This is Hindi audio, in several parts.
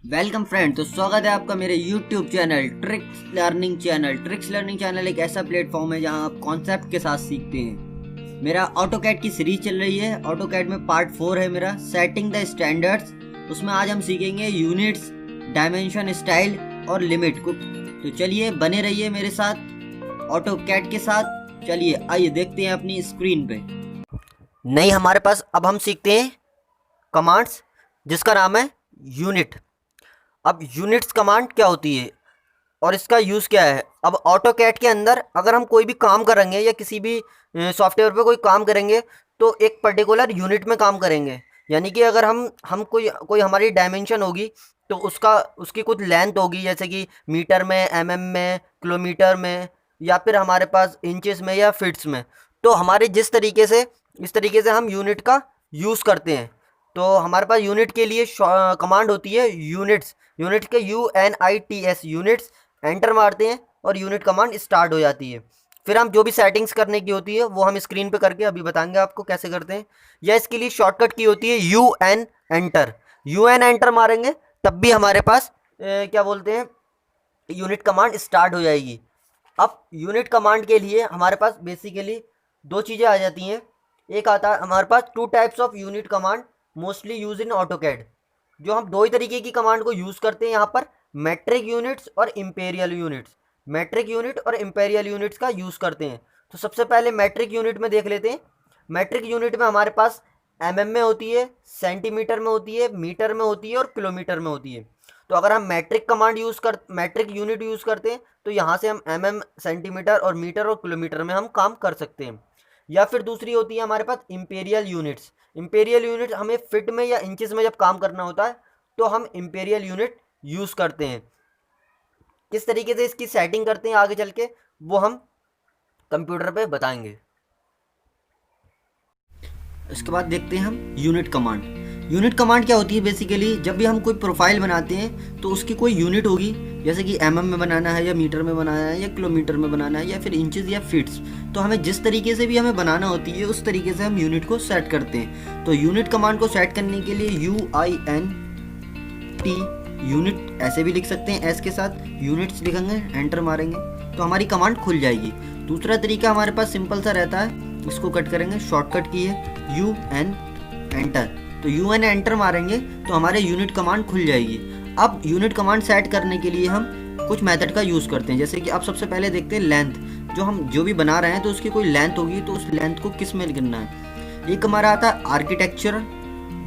Welcome friend. तो स्वागत है आपका मेरे YouTube channel tricks learning channel एक ऐसा प्लेटफॉर्म है जहां आप कॉन्सेप्ट के साथ सीखते हैं। मेरा ऑटोकैड की सीरीज चल रही है। ऑटोकैड में पार्ट 4 है मेरा, सेटिंग द स्टैंडर्ड्स। उसमें आज हम सीखेंगे यूनिट्स, डायमेंशन, स्टाइल और लिमिट को। तो चलिए बने रहिए मेरे साथ ऑटोकैड के साथ। चलिए आइए देखते हैं अपनी स्क्रीन पे। नहीं, हमारे पास अब हम सीखते हैं कमांड्स जिसका नाम है यूनिट। अब यूनिट्स कमांड क्या होती है और इसका यूज़ क्या है। अब ऑटोकैड के अंदर अगर हम कोई भी काम करेंगे या किसी भी सॉफ्टवेयर पे कोई काम करेंगे तो एक पर्टिकुलर यूनिट में काम करेंगे। यानी कि अगर हम कोई हमारी डायमेंशन होगी तो उसकी कुछ लेंथ होगी, जैसे कि मीटर में, एमएम में, किलोमीटर में, या फिर हमारे पास इंचेस में या फिट्स में। तो हमारे इस तरीके से हम यूनिट का यूज़ करते हैं। तो हमारे पास यूनिट के लिए कमांड होती है यूनिट्स के UNITS यूनिट्स। एंटर मारते हैं और यूनिट कमांड स्टार्ट हो जाती है। फिर हम जो भी सेटिंग्स करने की होती है वो हम स्क्रीन पे करके अभी बताएंगे आपको कैसे करते हैं। या इसके लिए शॉर्टकट की होती है UN एंटर। UN एंटर मारेंगे तब भी हमारे पास क्या बोलते हैं, यूनिट कमांड स्टार्ट हो जाएगी। अब यूनिट कमांड के लिए हमारे पास बेसिकली दो चीज़ें आ जाती हैं। एक आता है हमारे पास two types of unit command mostly use in AutoCAD. जो हम दो ही तरीके की कमांड को यूज़ करते हैं यहाँ पर, मैट्रिक यूनिट्स और इम्पेरियल यूनिट्स। मैट्रिक यूनिट और इम्पेरियल यूनिट्स का यूज़ करते हैं। तो सबसे पहले मैट्रिक यूनिट में देख लेते हैं। मैट्रिक यूनिट में हमारे पास एमएम में होती है, सेंटीमीटर में होती है, मीटर में होती है और किलोमीटर में होती है। तो अगर हम मैट्रिक यूनिट यूज़ करते हैं तो यहाँ से हम एमएम, सेंटीमीटर और मीटर और किलोमीटर में हम काम कर सकते हैं। या फिर दूसरी होती है हमारे पास इम्पेरियल यूनिट्स। इम्पेरियल यूनिट हमें फिट में या इंचेस में जब काम करना होता है तो हम इम्पेरियल यूनिट यूज़ करते हैं। किस तरीके से इसकी सेटिंग करते हैं आगे चल के वो हम कंप्यूटर पे बताएंगे। इसके बाद देखते हैं हम यूनिट कमांड। यूनिट कमांड क्या होती है, बेसिकली जब भी हम कोई प्रोफाइल बनाते हैं तो उसकी कोई यूनिट होगी, जैसे कि एमएम में बनाना है या मीटर में बनाना है या किलोमीटर में बनाना है या फिर इंचेस या फीट्स। तो हमें जिस तरीके से भी हमें बनाना होती है उस तरीके से हम यूनिट को सेट करते हैं। तो यूनिट कमांड को सेट करने के लिए UINT यूनिट ऐसे भी लिख सकते हैं, एस के साथ यूनिट्स लिखेंगे, एंटर मारेंगे तो हमारी कमांड खुल जाएगी। दूसरा तरीका हमारे पास सिंपल सा रहता है, इसको कट करेंगे, शॉर्टकट की है UN एंटर। तो UN एंटर मारेंगे तो हमारे यूनिट कमांड खुल जाएगी। अब यूनिट कमांड सेट करने के लिए हम कुछ मेथड का यूज़ करते हैं। जैसे कि आप सबसे पहले देखते हैं लेंथ। जो हम जो भी बना रहे हैं तो उसकी कोई लेंथ होगी, तो उस लेंथ को किस में लिखना है। एक हमारा आता है architecture,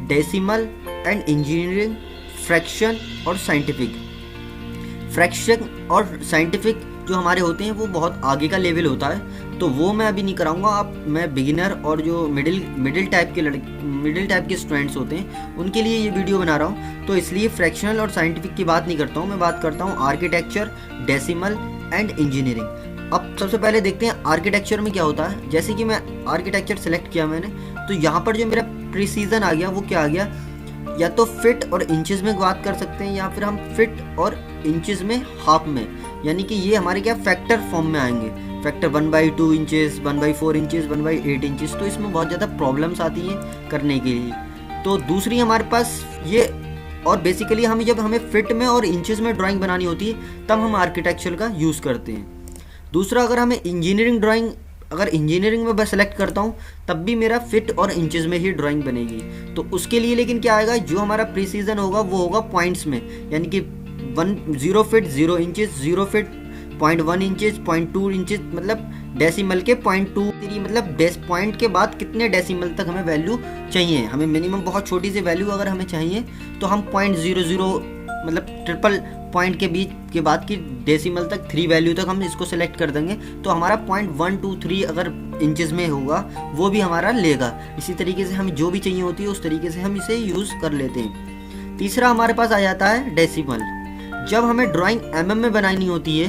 decimal and engineering, fraction और साइंटिफिक। फ्रैक्शन और साइंटिफिक जो हमारे होते हैं वो बहुत आगे का लेवल होता है, तो वो मैं अभी नहीं कराऊंगा। मैं बिगिनर और जो मिडिल टाइप के स्टूडेंट्स होते हैं उनके लिए ये वीडियो बना रहा हूँ। तो इसलिए फ्रैक्शनल और साइंटिफिक की बात नहीं करता हूँ, मैं बात करता हूँ आर्किटेक्चर, डेसिमल एंड इंजीनियरिंग। अब सबसे पहले देखते हैं आर्किटेक्चर में क्या होता है। जैसे कि मैं आर्किटेक्चर सेलेक्ट किया मैंने, तो यहाँ पर जो मेरा प्रिसीजन आ गया वो क्या आ गया, या तो फिट और इंचेस में बात कर सकते हैं या फिर हम फिट और इंचेस में हाफ में, यानी कि ये हमारे क्या फैक्टर फॉर्म में आएंगे। Factor 1/2 inches, 1/4 inches, 1/8 inches. तो इसमें बहुत ज़्यादा प्रॉब्लम्स आती हैं करने के लिए। तो दूसरी हमारे पास ये, और बेसिकली जब हमें फिट में और इंचेस में ड्राइंग बनानी होती है तब हम आर्किटेक्चर का यूज़ करते हैं। दूसरा, अगर हमें इंजीनियरिंग में बस सेलेक्ट करता हूँ तब भी मेरा फिट और इंचेस में ही ड्राइंग बनेगी। तो उसके लिए लेकिन क्या आएगा, जो हमारा प्रिसीजन होगा वो होगा पॉइंट्स में, यानी कि 0 feet 0 inches, 0 feet 0.1 inches, 0.2 inches, मतलब डेसिमल के 0.23, मतलब पॉइंट के बाद कितने डेसिमल तक हमें वैल्यू चाहिए। हमें मिनिमम बहुत छोटी सी वैल्यू अगर हमें चाहिए तो हम 0.00 मतलब ट्रिपल पॉइंट के बीच के बाद की डेसिमल तक 3 वैल्यू तक हम इसको सेलेक्ट कर देंगे तो हमारा 0.123 अगर इंचेस में होगा वो भी हमारा लेगा। इसी तरीके से हमें जो भी चाहिए होती है उस तरीके से हम इसे यूज़ कर लेते हैं। तीसरा हमारे पास आ जाता है डेसिमल। जब हमें ड्राइंग एमएम में बनानी होती है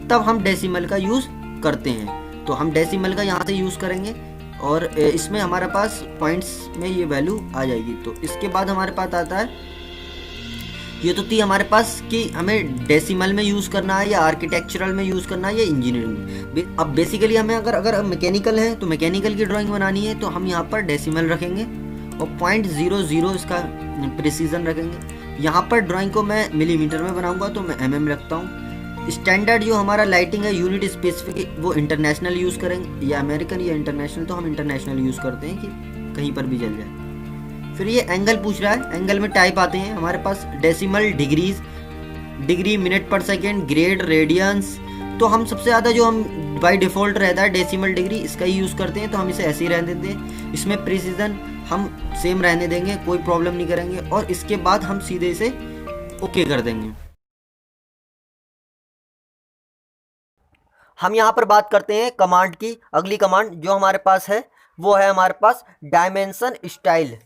तब हम डेसिमल का यूज़ करते हैं। तो हम डेसिमल का यहाँ से यूज़ करेंगे और इसमें हमारे पास पॉइंट्स में ये वैल्यू आ जाएगी। तो इसके बाद हमारे पास आता है, ये तो थी हमारे पास कि हमें डेसिमल में यूज़ करना है या आर्किटेक्चरल में यूज़ करना है या इंजीनियरिंग में। अब बेसिकली हमें अगर मैकेनिकल है तो मैकेनिकल की ड्राइंग बनानी है तो हम यहाँ पर डेसिमल रखेंगे और 0.00 इसका प्रिसीजन रखेंगे। यहाँ पर ड्राइंग को मैं मिलीमीटर में बनाऊंगा तो मैं mm रखता हूँ। स्टैंडर्ड जो हमारा लाइटिंग है यूनिट स्पेसिफिक वो इंटरनेशनल यूज़ करेंगे, या अमेरिकन या इंटरनेशनल, तो हम इंटरनेशनल यूज़ करते हैं कि कहीं पर भी जल जाए। फिर ये एंगल पूछ रहा है, एंगल में टाइप आते हैं हमारे पास डेसिमल, डिग्रीज, डिग्री, मिनट पर सेकेंड, ग्रेड, रेडियंस। तो हम सबसे ज़्यादा जो हम बाय डिफ़ॉल्ट रहता है डेसिमल डिग्री, इसका ही यूज़ करते हैं, तो हम इसे ऐसे ही रहने देते हैं। इसमें प्रिसीजन हम सेम रहने देंगे, कोई प्रॉब्लम नहीं करेंगे, और इसके बाद हम सीधे इसे ओके कर देंगे। हम यहाँ पर बात करते हैं कमांड की। अगली कमांड जो हमारे पास है वो है हमारे पास डायमेंशन स्टाइल।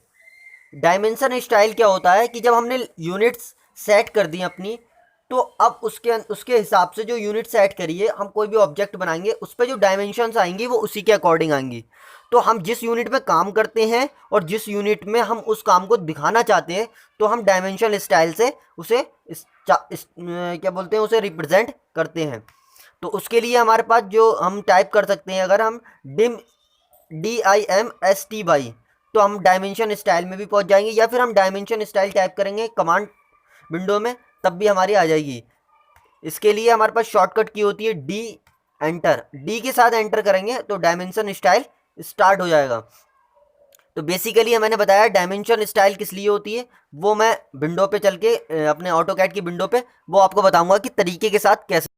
डायमेंशन स्टाइल क्या होता है कि जब हमने यूनिट्स सेट कर दी अपनी, तो अब उसके हिसाब से जो यूनिट सेट करिए, हम कोई भी ऑब्जेक्ट बनाएंगे उस पर जो डायमेंशंस आएंगी वो उसी के अकॉर्डिंग आएंगी। तो हम जिस यूनिट में काम करते हैं और जिस यूनिट में हम उस काम को दिखाना चाहते हैं, तो हम डायमेंशन स्टाइल से उसे क्या बोलते हैं, उसे रिप्रेजेंट करते हैं। तो उसके लिए हमारे पास जो हम टाइप कर सकते हैं, अगर हम DIMSTY, तो हम डायमेंशन स्टाइल में भी पहुंच जाएंगे, या फिर हम डायमेंशन स्टाइल टाइप करेंगे कमांड विंडो में, तब भी हमारी आ जाएगी। इसके लिए हमारे पास शॉर्टकट की होती है D एंटर। D के साथ एंटर करेंगे तो डायमेंशन स्टाइल स्टार्ट हो जाएगा। तो बेसिकली मैंने बताया डायमेंशन स्टाइल किस लिए होती है, वो मैं विंडो पे चल के अपने ऑटोकैड की विंडो पे वो आपको बताऊंगा कि तरीके के साथ कैसे।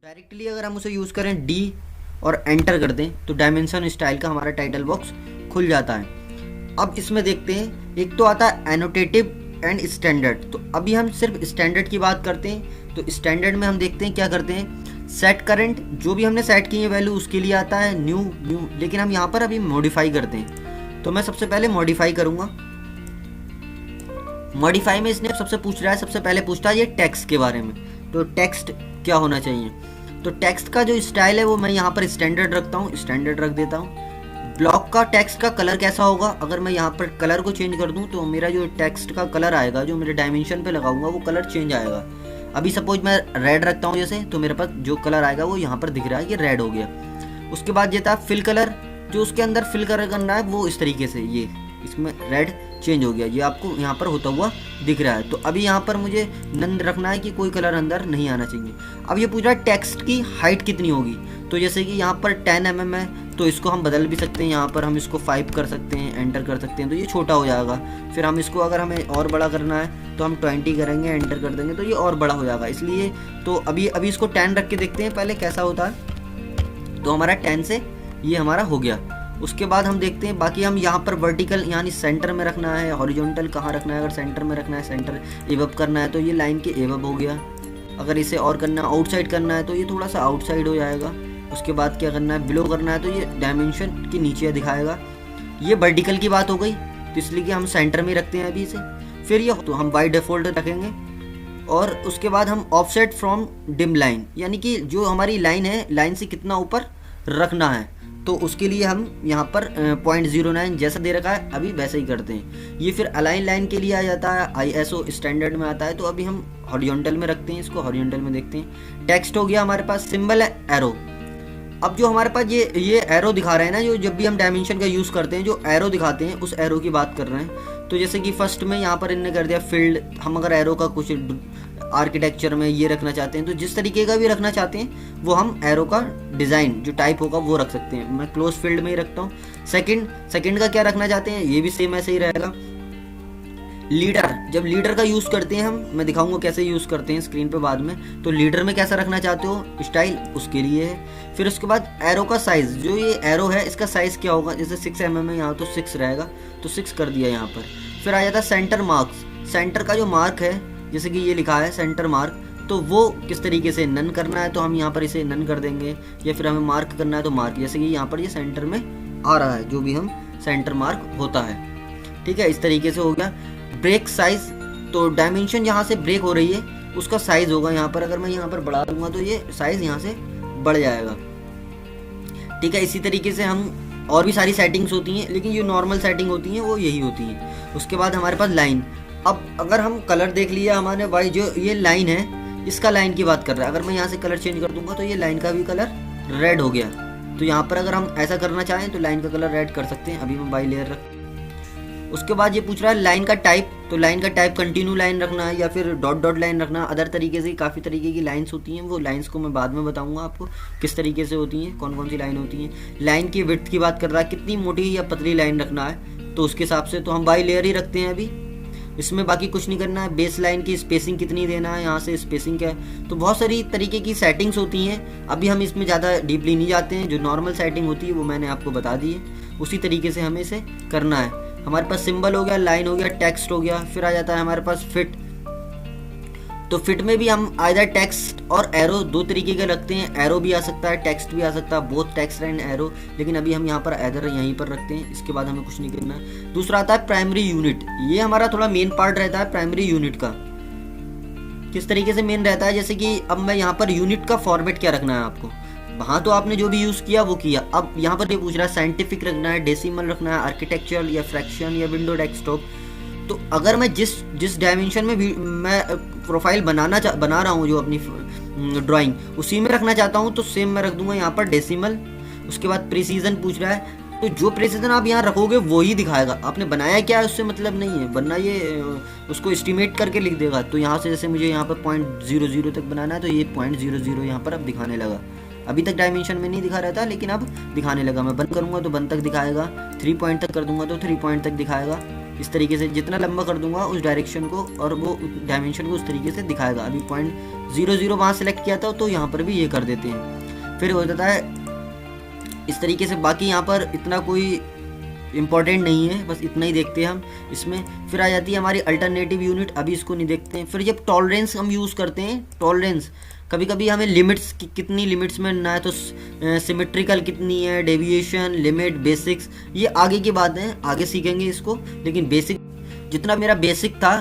डायरेक्टली अगर हम उसे यूज़ करें D और एंटर कर दें तो डायमेंशन स्टाइल का हमारा टाइटल बॉक्स खुल जाता है। अब इसमें देखते हैं, एक तो आता है एनोटेटिव एंड स्टैंडर्ड। तो अभी हम सिर्फ स्टैंडर्ड की बात करते हैं। तो स्टैंडर्ड में हम देखते हैं क्या करते हैं, सेट करंट, जो भी हमने सेट की है वैल्यू उसके लिए आता है न्यू, लेकिन हम यहाँ पर अभी मॉडिफाई करते हैं। तो मैं सबसे पहले मॉडिफाई करूँगा। मॉडिफाई में इसने सबसे पूछ रहा है, सबसे पहले पूछता है ये टेक्स्ट के बारे में। तो टेक्स्ट क्या होना चाहिए, तो टेक्स्ट का जो स्टाइल है वो मैं यहाँ पर स्टैंडर्ड रखता हूँ, स्टैंडर्ड रख देता हूँ। ब्लॉक का टेक्स्ट का कलर कैसा होगा, अगर मैं यहाँ पर कलर को चेंज कर दूँ तो मेरा जो टेक्स्ट का कलर आएगा, जो मेरे डायमेंशन पे लगाऊंगा वो कलर चेंज आएगा। अभी सपोज मैं रेड रखता हूँ जैसे, तो मेरे पास जो कलर आएगा वो यहाँ पर दिख रहा है, ये रेड हो गया। उसके बाद ये था फिल कलर, जो उसके अंदर फिल कलर करना है वो इस तरीके से, ये इसमें रेड चेंज हो गया, ये आपको यहाँ पर होता हुआ दिख रहा है। तो अभी यहाँ पर मुझे नन रखना है कि कोई कलर अंदर नहीं आना चाहिए। अब ये पूछ रहा है टेक्स्ट की हाइट कितनी होगी, तो जैसे कि यहाँ पर 10 mm है, तो इसको हम बदल भी सकते हैं, यहाँ पर हम इसको 5 कर सकते हैं, एंटर कर सकते हैं, तो ये छोटा हो जाएगा। फिर हम इसको अगर हमें और बड़ा करना है तो हम 20 करेंगे, एंटर कर देंगे, तो ये और बड़ा हो जाएगा। इसलिए तो अभी इसको 10 रख के देखते हैं पहले कैसा होता है। तो हमारा 10 से ये हमारा हो गया। उसके बाद हम देखते हैं बाकी, हम यहाँ पर वर्टिकल यानी सेंटर में रखना है, हॉरिजॉन्टल कहाँ रखना है, अगर सेंटर में रखना है, सेंटर एवब करना है तो ये लाइन के एवब हो गया। अगर इसे और करना है, आउटसाइड करना है तो ये थोड़ा सा आउटसाइड हो जाएगा। उसके बाद क्या करना है, बिलो करना है तो ये डायमेंशन के नीचे दिखाएगा। ये वर्टिकल की बात हो गई, तो इसलिए कि हम सेंटर में रखते हैं अभी इसे। फिर ये तो हम बाय डिफ़ॉल्ट रखेंगे। और उसके बाद हम ऑफसेट फ्रॉम डिम लाइन, यानी कि जो हमारी लाइन है, लाइन से कितना ऊपर रखना है, तो उसके लिए हम यहाँ पर 0.09 जैसा दे रखा है अभी वैसे ही करते हैं। ये फिर अलाइन लाइन के लिए आ जाता है, ISO स्टैंडर्ड में आता है, तो अभी हम हॉरिजॉन्टल में रखते हैं, इसको हॉरिजॉन्टल में देखते हैं। टेक्स्ट हो गया हमारे पास, सिंबल है एरो। अब जो हमारे पास ये एरो दिखा रहे हैं ना, जो जब भी हम डायमेंशन का यूज़ करते हैं, जो एरो दिखाते हैं उस एरो की बात कर रहे हैं। तो जैसे कि फर्स्ट में यहाँ पर इन्होंने कर दिया फील्ड, हम अगर एरो का कुछ आर्किटेक्चर में ये रखना चाहते हैं, तो जिस तरीके का भी रखना चाहते हैं वो हम एरो का डिज़ाइन जो टाइप होगा वो रख सकते हैं। मैं क्लोज फील्ड में ही रखता हूँ। सेकंड का क्या रखना चाहते हैं, ये भी सेम ऐसे ही रहेगा। लीडर, जब लीडर का यूज़ करते हैं हम, मैं दिखाऊंगा कैसे यूज़ करते हैं स्क्रीन पे बाद में। तो लीडर में कैसा रखना चाहते हो स्टाइल, उसके लिए है। फिर उसके बाद एरो का साइज़, जो ये एरो है इसका साइज़ क्या होगा, जैसे 6 mm है यहाँ तो 6 रहेगा, तो 6 कर दिया यहाँ पर। फिर आ जाता है सेंटर मार्क्स, सेंटर का जो मार्क है, जैसे कि ये लिखा है सेंटर मार्क, तो वो किस तरीके से नन करना है, तो हम यहाँ पर इसे नन कर देंगे। या फिर हमें मार्क करना है तो मार्क, जैसे कि यहाँ पर ये सेंटर में आ रहा है जो भी हम सेंटर मार्क होता है, ठीक है, इस तरीके से हो गया। ब्रेक साइज, तो डायमेंशन जहाँ से ब्रेक हो रही है उसका साइज होगा यहाँ पर, अगर मैं यहाँ पर बढ़ा दूंगा तो ये साइज यहाँ से बढ़ जाएगा, ठीक है। इसी तरीके से हम और भी सारी सेटिंग्स होती हैं, लेकिन जो नॉर्मल सेटिंग होती हैं वो यही होती हैं। उसके बाद हमारे पास लाइन, अब अगर हम कलर देख लिया हमारे भाई, जो ये लाइन है इसका लाइन की बात कर रहा है, अगर मैं यहाँ से कलर चेंज कर दूंगा तो ये लाइन का भी कलर रेड हो गया। तो यहाँ पर अगर हम ऐसा करना चाहें तो लाइन का कलर रेड कर सकते हैं। अभी मैं बाई लेयर रख, उसके बाद ये पूछ रहा है लाइन का टाइप, तो लाइन का टाइप कंटिन्यू लाइन रखना है या फिर डॉट डॉट लाइन रखना। अदर तरीके से काफ़ी तरीके की लाइन्स होती हैं, वो लाइन्स को मैं बाद में बताऊंगा आपको किस तरीके से होती हैं, कौन कौन सी लाइन होती हैं। लाइन की विड्थ की बात कर रहा है, कितनी मोटी या पतली लाइन रखना है, तो उसके हिसाब से तो हम बाई लेयर ही रखते हैं अभी। इसमें बाकी कुछ नहीं करना है। बेस लाइन की स्पेसिंग कितनी देना है, यहाँ से स्पेसिंग क्या है, तो बहुत सारी तरीके की सेटिंग्स होती हैं। अभी हम इसमें ज़्यादा डीपली नहीं जाते हैं, जो नॉर्मल सेटिंग होती है वो मैंने आपको बता दी है, उसी तरीके से हमें इसे करना है। हमारे पास सिंबल हो गया, लाइन हो गया, टेक्स्ट हो गया, फिर आ जाता है हमारे पास फिट। तो फिट में भी हम आइदर टेक्स्ट और एरो दो तरीके के रखते हैं, एरो भी आ सकता है, टेक्स्ट भी आ सकता है, बोथ टेक्स्ट एंड एरो, लेकिन अभी हम यहाँ पर एदर यहीं पर रखते हैं। इसके बाद हमें कुछ नहीं करना है। दूसरा आता है प्राइमरी यूनिट, ये हमारा थोड़ा मेन पार्ट रहता है प्राइमरी यूनिट का। किस तरीके से मेन रहता है, जैसे कि अब मैं यहाँ पर यूनिट का फॉर्मेट क्या रखना है आपको, वहाँ तो आपने जो भी यूज़ किया वो किया। अब यहाँ पर ये पूछ रहा है साइंटिफिक रखना है, डेसिमल रखना है, आर्किटेक्चरल या फ्रैक्शन या विंडो डेस्कटॉप। तो अगर मैं जिस डायमेंशन में भी मैं प्रोफाइल बना रहा हूँ, जो अपनी ड्राइंग उसी में रखना चाहता हूँ, तो सेम मैं रख दूंगा यहाँ पर डेसिमल। उसके बाद प्रिसीजन पूछ रहा है, तो जो प्रिसीजन आप यहाँ रखोगे वो ही दिखाएगा, आपने बनाया क्या है उससे मतलब नहीं है, वरना ये उसको एस्टिमेट करके लिख देगा। तो यहाँ से जैसे मुझे यहाँ पर 0.00 तक बनाना है, तो ये 0.00 यहाँ पर अब दिखाने लगा। अभी तक डायमेंशन में नहीं दिखा रहा था, लेकिन अब दिखाने लगा। मैं बंद करूँगा तो बंद तक दिखाएगा, 3 पॉइंट तक कर दूंगा तो 3 पॉइंट तक दिखाएगा। इस तरीके से जितना लंबा कर दूंगा उस डायरेक्शन को और वो डायमेंशन को उस तरीके से दिखाएगा। अभी 0.00 वहाँ सेलेक्ट किया था, तो यहाँ पर भी ये कर देते हैं। फिर हो जाता है इस तरीके से। बाकी यहाँ पर इतना कोई इम्पॉर्टेंट नहीं है, बस इतना ही देखते हैं हम इसमें। फिर आ जाती है हमारी अल्टरनेटिव यूनिट, अभी इसको नहीं देखते हैं। फिर जब टॉलरेंस हम यूज़ करते हैं, टॉलरेंस कभी कभी हमें लिमिट्स कितनी लिमिट्स में ना है, तो सिमेट्रिकल कितनी है, डेविएशन, लिमिट, बेसिक्स, ये आगे की बात है, आगे सीखेंगे इसको। लेकिन बेसिक जितना मेरा बेसिक था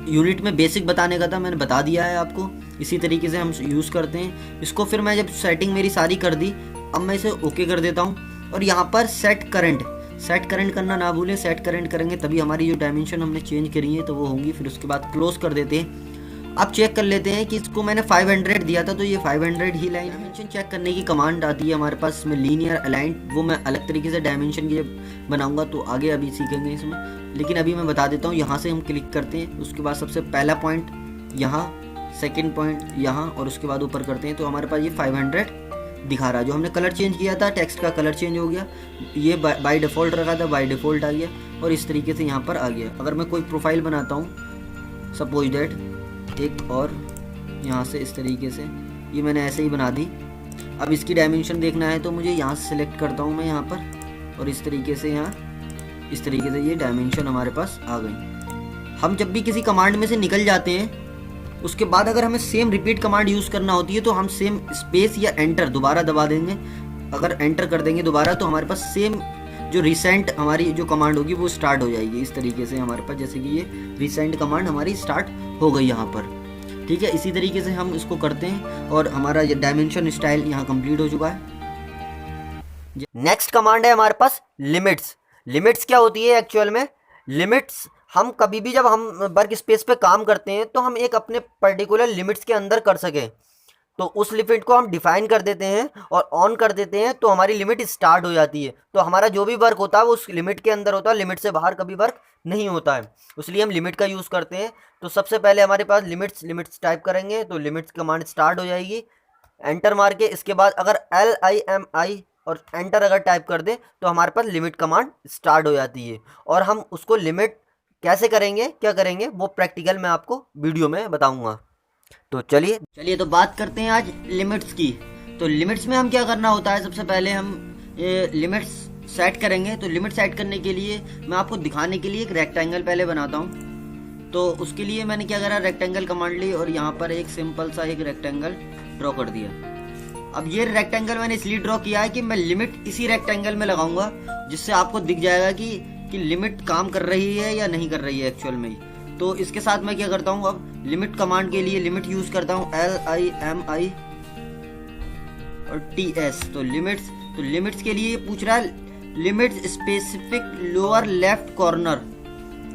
यूनिट में, बेसिक बताने का था, मैंने बता दिया है आपको। इसी तरीके से हम यूज़ करते हैं इसको। फिर मैं जब सेटिंग मेरी सारी कर दी, अब मैं इसे ओके कर देता हूँ। और यहाँ पर सेट करंट करना ना भूलें, सेट करंट करेंगे तभी हमारी जो डायमेंशन हमने चेंज करी है तो वो होंगी। फिर उसके बाद क्लोज कर देते हैं। अब चेक कर लेते हैं कि इसको मैंने 500 दिया था, तो ये 500 ही लाइन। डायमेंशन चेक करने की कमांड आती है हमारे पास इसमें, लीनियर अलाइंड, वो मैं अलग तरीके से डायमेंशन की जब बनाऊंगा तो आगे अभी सीखेंगे इसमें। लेकिन अभी मैं बता देता हूँ, यहाँ से हम क्लिक करते हैं, उसके बाद सबसे पहला पॉइंट यहाँ, सेकेंड पॉइंट यहाँ, और उसके बाद ऊपर करते हैं, तो हमारे पास ये 500 दिखा रहा है। जो हमने कलर चेंज किया था, टेक्स्ट का कलर चेंज हो गया, ये बाय डिफ़ॉल्ट रखा था, बाय डिफ़ॉल्ट आ गया, और इस तरीके से यहाँ पर आ गया। अगर मैं कोई प्रोफाइल बनाता हूँ, सपोज दैट एक, और यहाँ से इस तरीके से, ये मैंने ऐसे ही बना दी। अब इसकी डायमेंशन देखना है तो मुझे यहाँ से सिलेक्ट करता हूँ मैं यहाँ पर, और इस तरीके से यहाँ, इस तरीके से ये डायमेंशन हमारे पास आ गई। हम जब भी किसी कमांड में से निकल जाते हैं, उसके बाद अगर हमें सेम रिपीट कमांड यूज़ करना होती है, तो हम सेम स्पेस या एंटर दोबारा दबा देंगे। अगर एंटर कर देंगे दोबारा, तो हमारे पास सेम जो रिसेंट हमारी जो कमांड होगी वो स्टार्ट हो जाएगी। इस तरीके से हमारे पास, जैसे कि ये रिसेंट कमांड हमारी स्टार्ट हो गई यहाँ पर, ठीक है। इसी तरीके से हम इसको करते हैं, और हमारा ये डायमेंशन स्टाइल यहाँ कंप्लीट हो चुका है। नेक्स्ट कमांड है हमारे पास लिमिट्स। लिमिट्स क्या होती है एक्चुअल में? लिमिट्स हम कभी भी जब हम वर्क स्पेस पे काम करते हैं, तो हम एक अपने पर्टिकुलर लिमिट्स के अंदर कर सकें, तो उस लिमिट को हम डिफाइन कर देते हैं और ऑन कर देते हैं, तो हमारी लिमिट स्टार्ट हो जाती है। तो हमारा जो भी वर्क होता है वो उस लिमिट के अंदर होता है, लिमिट से बाहर कभी वर्क नहीं होता है, इसलिए हम लिमिट का यूज़ करते हैं। तो सबसे पहले हमारे पास लिमिट्स टाइप करेंगे, तो लिमिट्स कमांड स्टार्ट हो जाएगी, एंटर मार के। इसके बाद अगर LIMI और एंटर अगर टाइप कर दें, तो हमारे पास लिमिट कमांड स्टार्ट हो जाती है। और हम उसको लिमिट कैसे करेंगे, क्या करेंगे, वो प्रैक्टिकल मैं आपको वीडियो में बताऊँगा। तो चलिए तो बात करते हैं आज लिमिट्स की। तो लिमिट्स में हम क्या करना होता है, सबसे पहले हम लिमिट्स सेट करेंगे। तो लिमिट सेट करने के लिए मैं आपको दिखाने के लिए एक रेक्टेंगल पहले बनाता हूँ। तो उसके लिए मैंने क्या करा, रेक्टेंगल कमांड ली और यहाँ पर एक सिंपल सा एक रेक्टेंगल ड्रॉ कर दिया। अब ये रेक्टेंगल मैंने इसलिए ड्रॉ किया है कि मैं लिमिट इसी रेक्टेंगल में लगाऊंगा, जिससे आपको दिख जाएगा कि लिमिट काम कर रही है या नहीं कर रही है एक्चुअल में। तो इसके साथ मैं क्या करता हूँ, अब लिमिट कमांड के लिए लिमिट यूज करता हूँ LIMI और TS। तो लिमिट्स के लिए पूछ रहा है limit specific lower left corner.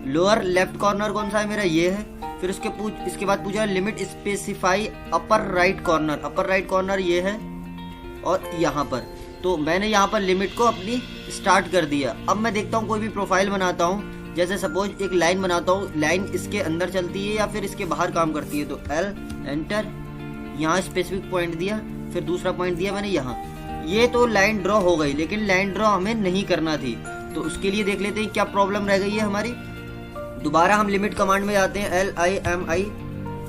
Lower left corner कौन सा है मेरा, ये है। फिर इसके बाद पूछ रहा है limit specify upper right corner. Upper right corner ये है और यहाँ पर। तो मैंने यहाँ पर लिमिट को अपनी स्टार्ट कर दिया। अब मैं देखता हूँ कोई भी प्रोफाइल बनाता हूँ जैसे सपोज एक लाइन बनाता हूँ, लाइन इसके अंदर चलती है या फिर इसके बाहर काम करती है, तो L एंटर, यहाँ स्पेसिफिक पॉइंट दिया, फिर दूसरा पॉइंट दिया मैंने यहाँ, ये तो लाइन ड्रॉ हो गई, लेकिन लाइन ड्रॉ हमें नहीं करना थी। तो उसके लिए देख लेते हैं क्या प्रॉब्लम रह गई है हमारी। दोबारा हम लिमिट कमांड में जाते हैं,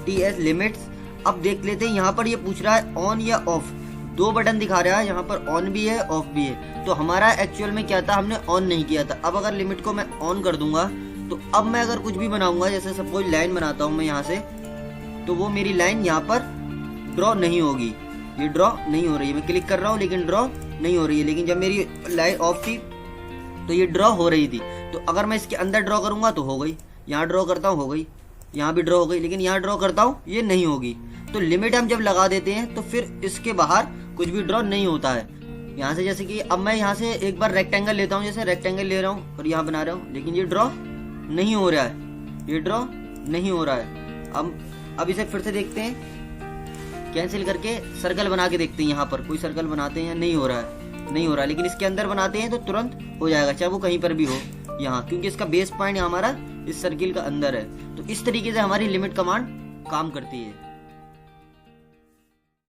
LIMITS लिमिट्स। अब देख लेते हैं यहाँ पर ये पूछ रहा है ऑन या ऑफ, दो बटन दिखा रहा है, यहाँ पर ऑन भी है ऑफ भी है। तो हमारा एक्चुअल में क्या था, हमने ऑन नहीं किया था। अब अगर लिमिट को मैं ऑन कर दूंगा तो अब मैं अगर कुछ भी बनाऊंगा, जैसे सपोज लाइन बनाता हूँ मैं यहाँ से, तो वो मेरी लाइन यहाँ पर ड्रॉ नहीं होगी, ये ड्रॉ नहीं हो रही है। मैं क्लिक कर रहा हूँ लेकिन ड्रॉ नहीं हो रही है। लेकिन जब मेरी लाइन ऑफ थी तो ये ड्रॉ हो रही थी। तो अगर मैं इसके अंदर ड्रॉ करूंगा तो हो गई, यहाँ ड्रॉ करता हूँ हो गई, यहाँ भी ड्रॉ हो गई, लेकिन यहाँ ड्रॉ करता हूँ ये नहीं होगी। तो लिमिट हम जब लगा देते हैं तो फिर इसके बाहर कुछ भी ड्रॉ नहीं होता है। यहाँ से जैसे कि अब मैं यहाँ से एक बार रेक्टेंगल लेता हूँ, जैसे रेक्टेंगल ले रहा हूँ और यहाँ बना रहा हूँ, लेकिन ये ड्रॉ नहीं हो रहा है, ये ड्रॉ नहीं हो रहा है। अब इसे फिर से देखते हैं, कैंसिल करके सर्कल बना के देखते हैं, यहाँ पर कोई सर्कल बनाते हैं, नहीं हो रहा है, नहीं हो रहा है। लेकिन इसके अंदर बनाते हैं तो तुरंत हो जाएगा, चाहे वो कहीं पर भी हो यहाँ, क्योंकि इसका बेस पॉइंट हमारा इस सर्किल का अंदर है। तो इस तरीके से हमारी लिमिट कमांड काम करती है।